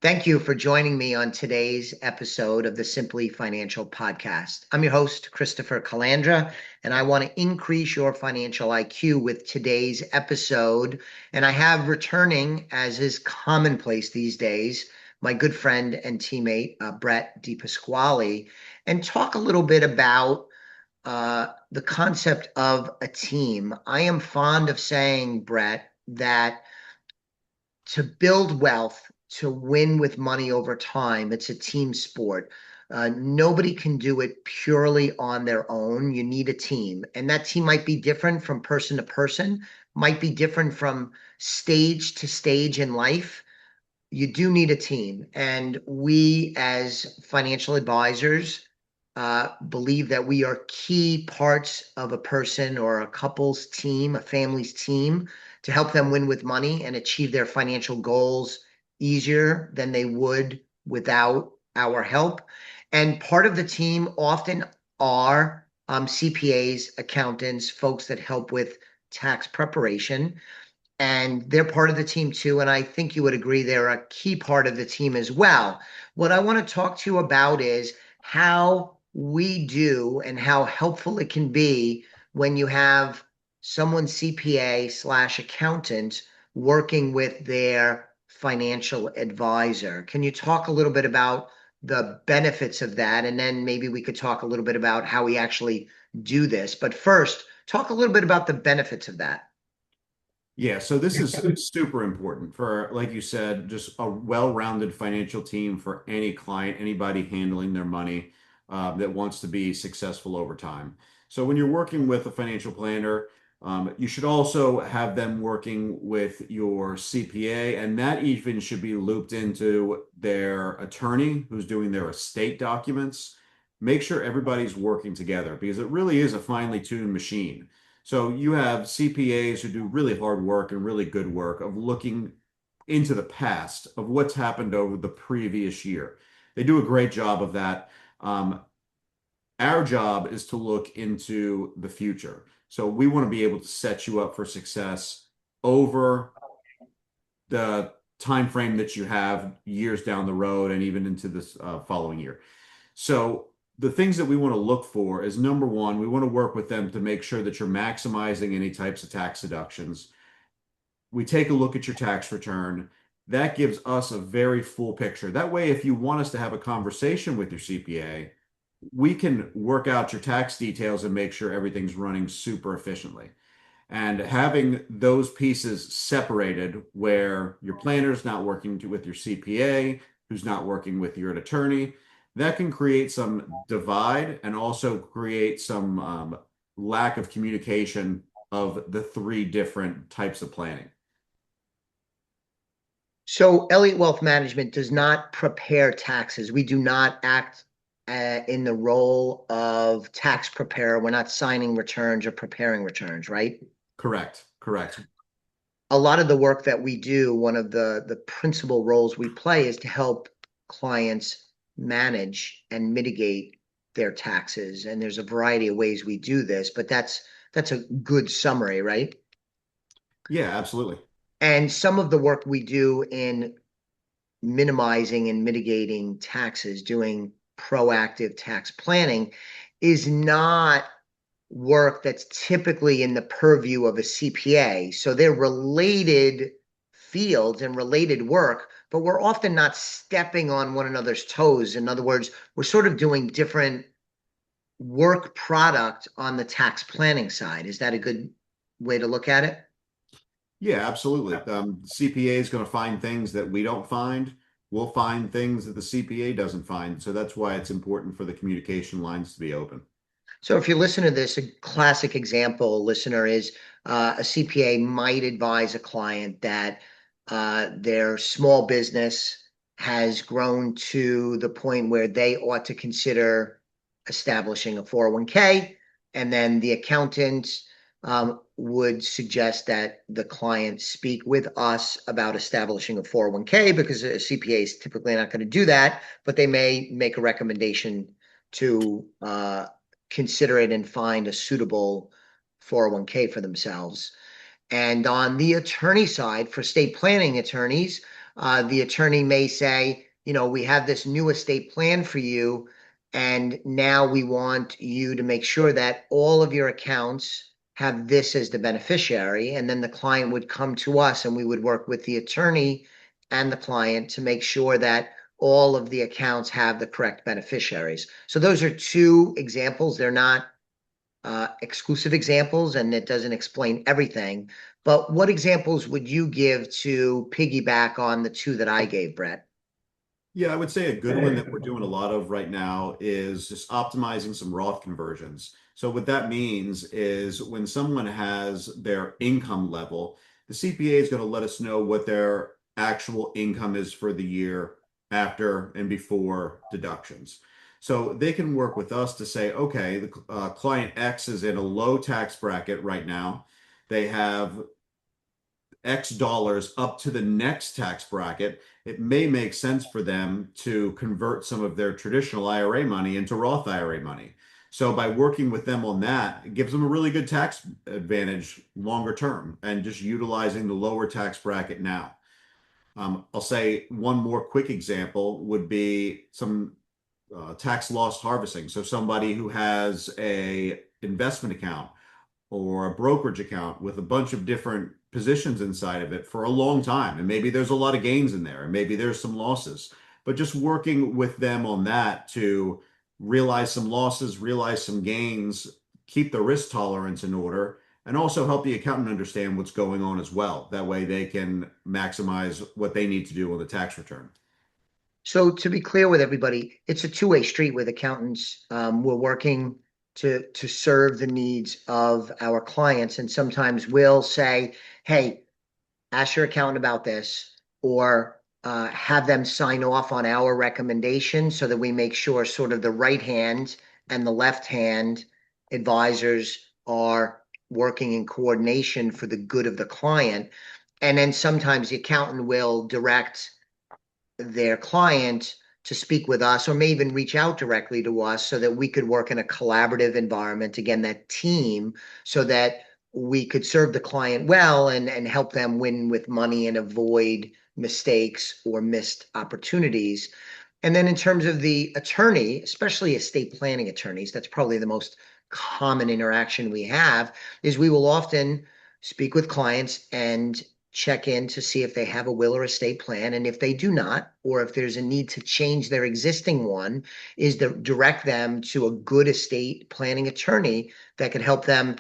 Thank you for joining me on today's episode of the Simply Financial Podcast. I'm your host, Christopher Calandra, and I want to increase your financial IQ with today's episode. And I have returning, as is commonplace these days, my good friend and teammate, Brett DiPasquale, and talk a little bit about the concept of a team. I am fond of saying, Brett, that to build wealth, to win with money over time, it's a team sport. Nobody can do it purely on their own. You need a team, and that team might be different from person to person, might be different from stage to stage in life. You do need a team, and we as financial advisors believe that we are key parts of a person or a couple's team, a family's team, to help them win with money and achieve their financial goals easier than they would without our help. And part of the team often are CPAs, accountants, folks that help with tax preparation, and they're part of the team too. And I think you would agree they're a key part of the team as well. What I want to talk to you about is how we do and how helpful it can be when you have someone CPA slash accountant working with their financial advisor. Can you talk a little bit about the benefits of that? And then maybe we could talk a little bit about how we actually do this. But first, talk a little bit about the benefits of that. Yeah, so this is super important for, like you said, just a well-rounded financial team for any client, anybody handling their money that wants to be successful over time. So when you're working with a financial planner, you should also have them working with your CPA, and that even should be looped into their attorney who's doing their estate documents. Make sure everybody's working together because it really is a finely tuned machine. So you have CPAs who do really hard work and really good work of looking into the past of what's happened over the previous year. They do a great job of that. Um, our job is to look into the future. So we want to be able to set you up for success over the time frame that you have years down the road and even into this following year. So the things that we want to look for is number one, we want to work with them to make sure that you're maximizing any types of tax deductions. We take a look at your tax return. That gives us a very full picture. That way, if you want us to have a conversation with your CPA, we can work out your tax details and make sure everything's running super efficiently. And having those pieces separated where your planner's not working with your CPA, who's not working with your attorney, that can create some divide and also create some lack of communication of the three different types of planning. So Elliott Wealth Management does not prepare taxes. We do not act in the role of tax preparer. We're not signing returns or preparing returns, right? Correct, correct. A lot of the work that we do, one of the principal roles we play is to help clients manage and mitigate their taxes. And there's a variety of ways we do this, but that's a good summary, right? Yeah, absolutely. And some of the work we do in minimizing and mitigating taxes, doing proactive tax planning, is not work that's typically in the purview of a CPA. So they're related fields and related work, but we're often not stepping on one another's toes. In other words, we're sort of doing different work product on the tax planning side. Is that a good way to look at it? Yeah, absolutely. CPA is going to find things that we don't find. We'll find things that the CPA doesn't find. So that's why it's important for the communication lines to be open. So if you listen to this, a classic example, listener, is a CPA might advise a client that their small business has grown to the point where they ought to consider establishing a 401k, and then the accountant would suggest that the client speak with us about establishing a 401k because a CPA is typically not going to do that, but they may make a recommendation to consider it and find a suitable 401k for themselves. And on the attorney side, for estate planning attorneys, The attorney may say, we have this new estate plan for you, and now we want you to make sure that all of your accounts have this as the beneficiary. And then the client would come to us and we would work with the attorney and the client to make sure that all of the accounts have the correct beneficiaries. So those are two examples. They're not exclusive examples, and it doesn't explain everything. But what examples would you give to piggyback on the two that I gave, Brett? Yeah, I would say a good one that we're doing a lot of right now is just optimizing some Roth conversions. So what that means is when someone has their income level, the CPA is going to let us know what their actual income is for the year after and before deductions. So they can work with us to say, okay, the client X is in a low tax bracket right now. They have X dollars up to the next tax bracket. It may make sense for them to convert some of their traditional IRA money into Roth IRA money. So by working with them on that, it gives them a really good tax advantage longer term and just utilizing the lower tax bracket now. I'll say one more quick example would be some tax loss harvesting. So somebody who has a investment account or a brokerage account with a bunch of different positions inside of it for a long time. And maybe there's a lot of gains in there, and maybe there's some losses. But just working with them on that to realize some losses, realize some gains, keep the risk tolerance in order, and also help the accountant understand what's going on as well. That way they can maximize what they need to do on the tax return. So to be clear with everybody, it's a two-way street with accountants. We're working to serve the needs of our clients, and sometimes we'll say, "Hey, ask your accountant about this," or have them sign off on our recommendation so that we make sure sort of the right hand and the left hand advisors are working in coordination for the good of the client. And then sometimes the accountant will direct their client to speak with us or may even reach out directly to us so that we could work in a collaborative environment, again, that team, so that we could serve the client well and help them win with money and avoid mistakes or missed opportunities. And then in terms of the attorney, especially estate planning attorneys, that's probably the most common interaction we have, is we will often speak with clients and check in to see if they have a will or estate plan. And if they do not, or if there's a need to change their existing one, is to direct them to a good estate planning attorney that can help them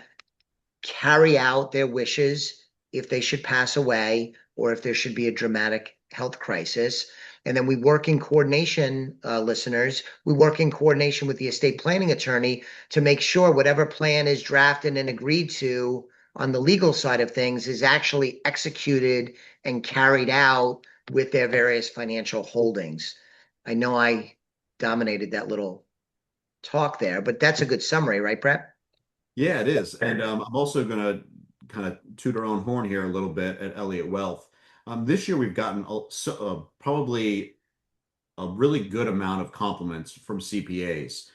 carry out their wishes if they should pass away or if there should be a dramatic health crisis. And then we work in coordination, listeners, we work in coordination with the estate planning attorney to make sure whatever plan is drafted and agreed to on the legal side of things is actually executed and carried out with their various financial holdings. I know I dominated that little talk there, but that's a good summary, right, Brett? Yeah, it is. And I'm also going to kind of toot our own horn here a little bit at Elliott Wealth. This year, we've gotten probably a really good amount of compliments from CPAs,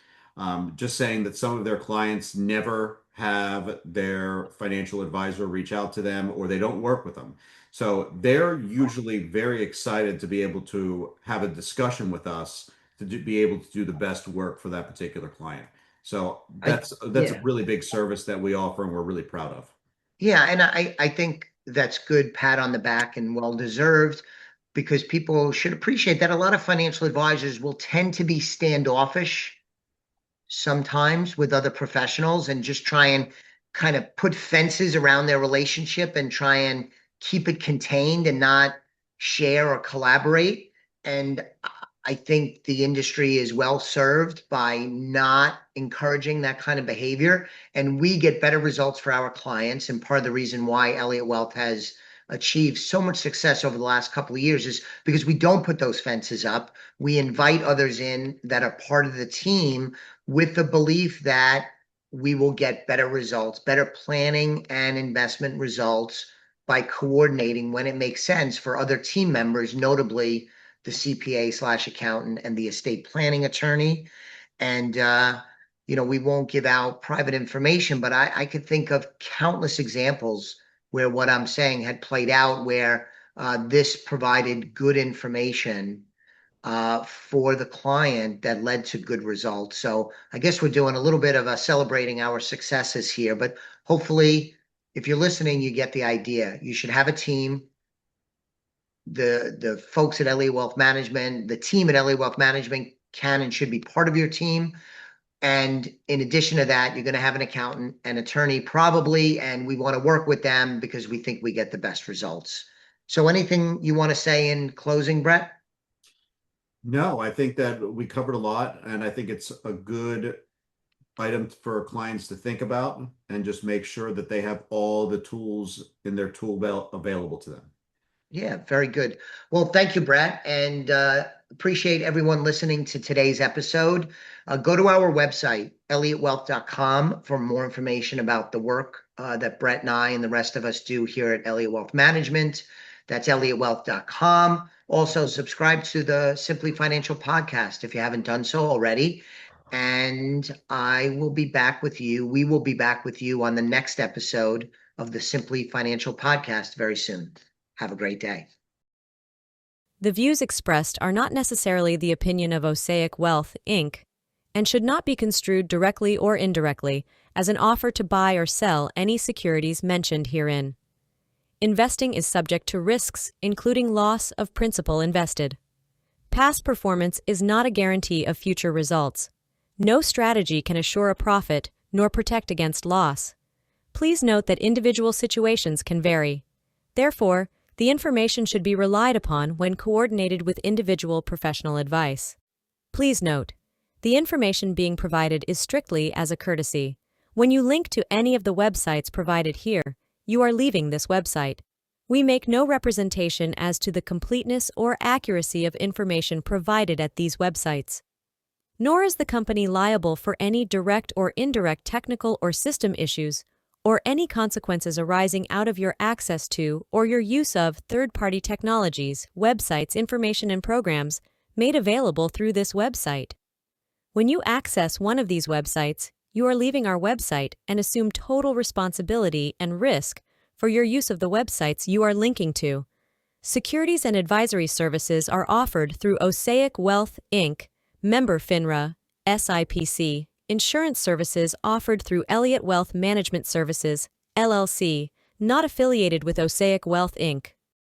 just saying that some of their clients never have their financial advisor reach out to them or they don't work with them. So they're usually very excited to be able to have a discussion with us to be able to do the best work for that particular client. So that's a Yeah. really big service that we offer and we're really proud of. Yeah, and I think that's good pat on the back and well deserved because people should appreciate that a lot of financial advisors will tend to be standoffish sometimes with other professionals and just try and kind of put fences around their relationship and try and keep it contained and not share or collaborate. And I think the industry is well served by not encouraging that kind of behavior. And we get better results for our clients. And part of the reason why Elliott Wealth has achieved so much success over the last couple of years is because we don't put those fences up. We invite others in that are part of the team with the belief that we will get better results, better planning and investment results by coordinating when it makes sense for other team members, notably the CPA/accountant and the estate planning attorney. And, we won't give out private information, but I could think of countless examples where what I'm saying had played out, where this provided good information for the client that led to good results. So I guess we're doing a little bit of a celebrating our successes here, but hopefully, if you're listening, you get the idea. You should have a team. The folks at Elliott Wealth Management, the team at Elliott Wealth Management can and should be part of your team. And in addition to that, you're going to have an accountant, an attorney probably, and we want to work with them because we think we get the best results. So anything you want to say in closing, Brett? No, I think that we covered a lot, and I think it's a good item for clients to think about and just make sure that they have all the tools in their tool belt available to them. Yeah, very good. Well, thank you, Brett, and appreciate everyone listening to today's episode. Go to our website, elliottwealth.com, for more information about the work that Brett and I and the rest of us do here at Elliott Wealth Management. That's elliottwealth.com. Also, subscribe to the Simply Financial podcast if you haven't done so already. And I will be back with you. We will be back with you on the next episode of the Simply Financial podcast very soon. Have a great day. The views expressed are not necessarily the opinion of Osaic Wealth, Inc., and should not be construed directly or indirectly as an offer to buy or sell any securities mentioned herein. Investing is subject to risks, including loss of principal invested. Past performance is not a guarantee of future results. No strategy can assure a profit nor protect against loss. Please note that individual situations can vary. Therefore, the information should be relied upon when coordinated with individual professional advice. Please note, the information being provided is strictly as a courtesy. When you link to any of the websites provided here, you are leaving this website. We make no representation as to the completeness or accuracy of information provided at these websites. Nor is the company liable for any direct or indirect technical or system issues or any consequences arising out of your access to or your use of third-party technologies, websites, information, and programs made available through this website. When you access one of these websites, you are leaving our website and assume total responsibility and risk for your use of the websites you are linking to. Securities and advisory services are offered through Osaic Wealth, Inc., member FINRA, SIPC. Insurance services offered through Elliott Wealth Management Services, LLC, not affiliated with Osaic Wealth, Inc.